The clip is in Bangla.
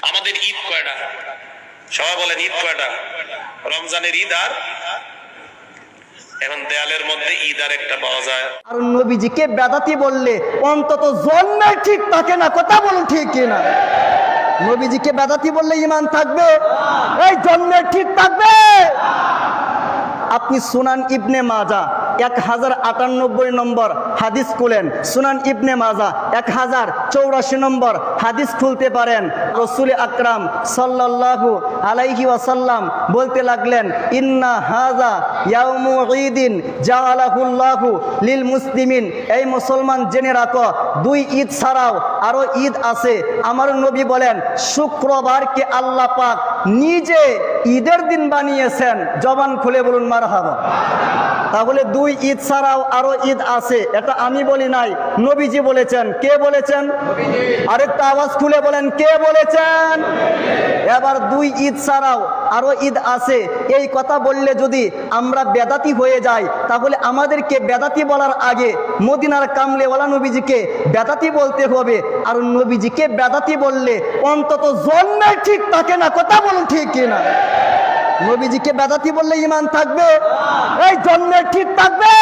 আমাদের ঈদ কয়টা? সবাই বলেন ঈদ কয়টা? রমজানের ঈদ আর এখন দেয়ালের মধ্যে ঈদ আর একটা পাওয়া যায়। আর নবীজিকে বেদাতি বললে অন্তত জন্মে ঠিক থাকে না, কথা বলুন ঠিক কিনা? নবীজিকে বেদাতি বললে ঈমান থাকবে? এই জন্মে ঠিক থাকবে? আপনি সুনান ইবনে মাজা 1098 নম্বর হাদিস খুলেন, সুনান ইবনে মাজা 1084 নম্বর হাদিস খুলতে পারেন। রাসূল আকরাম সাল্লাল্লাহু আলাইহি ওয়াসাল্লাম বলতে লাগলেন, ইন্না হাযা ইয়াউমু ঈদিন জাআলাহুল্লাহু লিল মুসলিমিন। এই মুসলমান জেনে রাখো, দুই ঈদ ছাড়াও আরো ঈদ আছে। আমার নবী বলেন, শুক্রবারকে আল্লাহ পাক নিজে ঈদের দিন বানিয়েছেন। জবান খুলে বলুন মারহাবা। তাহলে দুই ঈদ ছাড়াও আরো ঈদ আছে, এটা আমি বলি নাই, নবীজি বলেছেন। কে বলেছেন? আরেকটা আওয়াজ খুলে বলেন, কে বলেছেন? এবার দুই ঈদ ছাড়াও আরো ঈদ আছে, এই কথা বললে যদি আমরা বেদাতি হয়ে যাই, তাহলে আমাদেরকে বেদাতি বলার আগে মদিনার কামলেওয়ালা নবীজিকে বেদাতি বলতে হবে। আর নবীজিকে বেদাতি বললে অন্তত জন্মে ঠিক থাকে না, কথা বলুন ঠিক কিনা? নবীজিকে বেদাতি বললে ঈমান থাকবে? এই জন্মে ঠিক থাকবে?